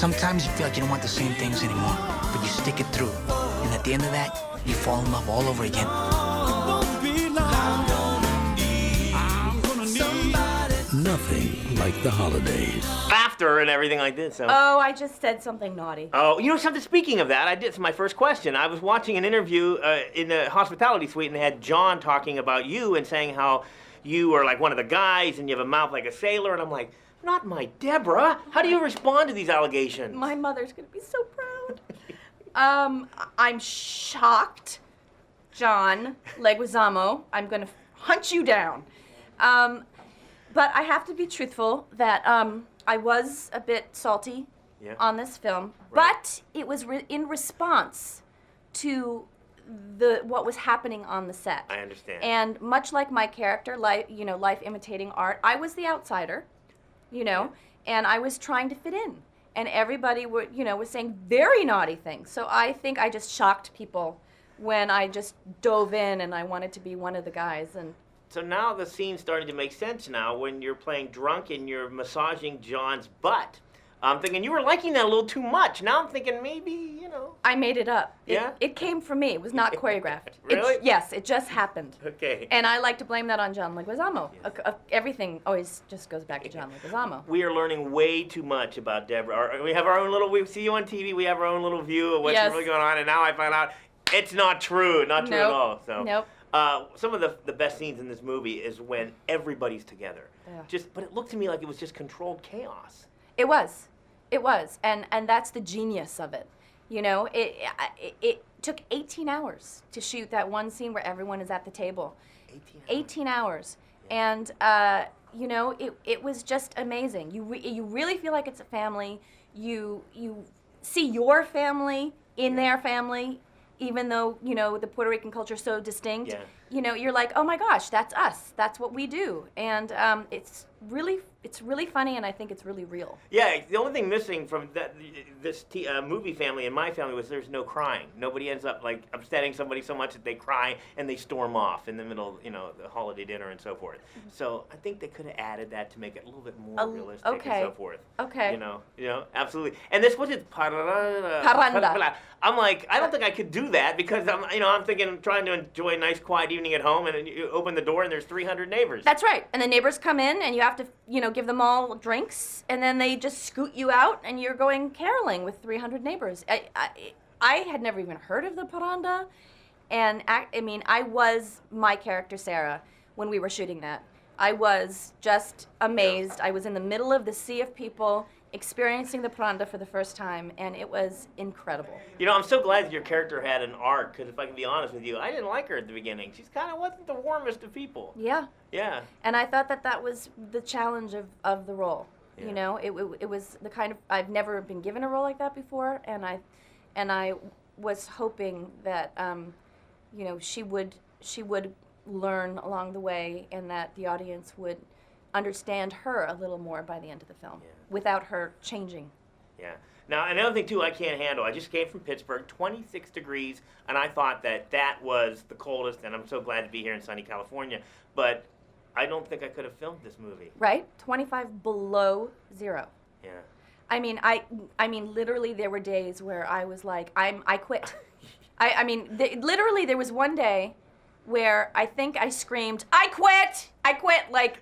Sometimes you feel like you don't want the same things anymore, but you stick it through. And at the end of that, you fall in love all over again. Nothing like the holidays. After and everything like this. So. Oh, I just said something naughty. Oh, you know something? Speaking of that, it's my first question. I was watching an interview in the hospitality suite, and they had John talking about you and saying how you are like one of the guys and you have a mouth like a sailor, and I'm like, not my Debra. How do you respond to these allegations? My mother's gonna be so proud. I'm shocked, John Leguizamo. I'm gonna hunt you down. But I have to be truthful that I was a bit salty on this film, but it was in response to what was happening on the set. I understand. And much like my character, life imitating art, I was the outsider, and I was trying to fit in. And everybody was saying very naughty things. So I think I just shocked people when I just dove in and I wanted to be one of the guys. And so now the scene's starting to make sense now when you're playing drunk and you're massaging John's butt. I'm thinking you were liking that a little too much. Now I'm thinking maybe, I made it up. Yeah? It came from me. It was not choreographed. Really? Yes, it just happened. Okay. And I like to blame that on John Leguizamo. Yes. Everything always just goes back to John Leguizamo. We are learning way too much about Debra. We have our own we see you on TV, we have our own little view of what's really going on, and now I find out it's not true. Not true at all. So. Nope. Some of the best scenes in this movie is when everybody's together. Yeah. But it looked to me like it was just controlled chaos. It was. It was. And that's the genius of it. It took 18 hours to shoot that one scene where everyone is at the table. 18 hours. Yeah. And, it was just amazing. You really feel like it's a family. You see your family in their family. Even though, the Puerto Rican culture is so distinct, you're like, oh my gosh, that's us. That's what we do. And it's really funny, and I think it's really real. Yeah, the only thing missing from this movie family and my family was there's no crying. Nobody ends up like upsetting somebody so much that they cry and they storm off in the middle of, the holiday dinner and so forth. Mm-hmm. So I think they could have added that to make it a little bit more realistic and so forth. Okay. Absolutely. And this was it. Parranda. I'm like, I don't think I could do that because I'm thinking I'm trying to enjoy a nice quiet evening at home, and you open the door and there's 300 neighbors. That's right. And the neighbors come in and you have to, give them all drinks, and then they just scoot you out and you're going caroling with 300 neighbors. I had never even heard of the parranda, and I was my character Sarah when we were shooting that. I was just amazed. I was in the middle of the sea of people experiencing the parranda for the first time, and it was incredible. I'm so glad that your character had an arc, because if I can be honest with you, I didn't like her at the beginning. She's kind of wasn't the warmest of people. Yeah. Yeah. And I thought that was the challenge of the role. Yeah. It was the kind of, I've never been given a role like that before, and I was hoping that she would learn along the way, and that the audience would understand her a little more by the end of the film, without her changing. Yeah. Now, another thing, too, I can't handle. I just came from Pittsburgh, 26 degrees, and I thought that was the coldest, and I'm so glad to be here in sunny California, but I don't think I could have filmed this movie. Right? 25 below zero. Yeah. I mean, literally, there were days where I was like, I quit. Literally, there was one day where I think I screamed, I quit,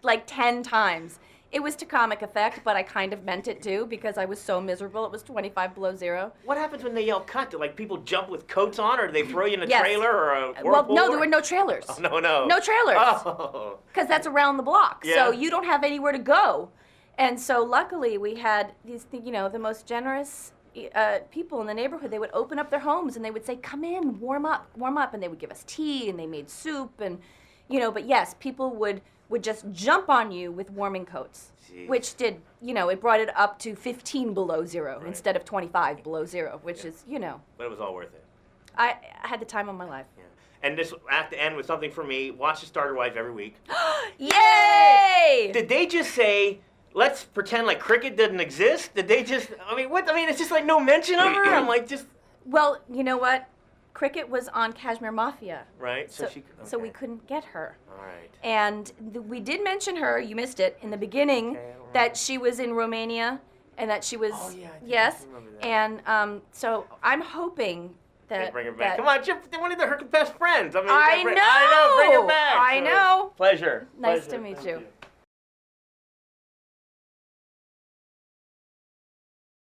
like 10 times. It was to comic effect, but I kind of meant it too, because I was so miserable. It was 25 below zero. What happens when they yell cut? Do people jump with coats on, or do they throw you in a trailer or a whirlpool? Well, no, there were no trailers. Oh, no. No trailers. Oh. Because that's around the block, yeah. So you don't have anywhere to go. And so luckily we had these, the most generous people in the neighborhood. They would open up their homes and they would say, come in, warm up, and they would give us tea and they made soup and, but yes, people would just jump on you with warming coats. Jeez. Which did, it brought it up to 15 below zero instead of 25 below zero, which is, But it was all worth it. I had the time of my life. Yeah. And this have to end with something for me. Watch The Starter Wife every week. Yay! Did they just say, let's pretend like cricket didn't exist? Did they just, it's just like no mention of her? I'm like, just. Well, you know what? Cricket was on Kashmir Mafia. Right, so we couldn't get her. All right. And we did mention her, you missed it, in the beginning, that she was in Romania and that she was Oh, yeah, I think I yes, remember that. and so I'm hoping They that bring her back. that- Come on, Chip. One of her best friends. I mean, I I know. Bring her know! back. I know. Pleasure. Nice Pleasure. to meet Thank you.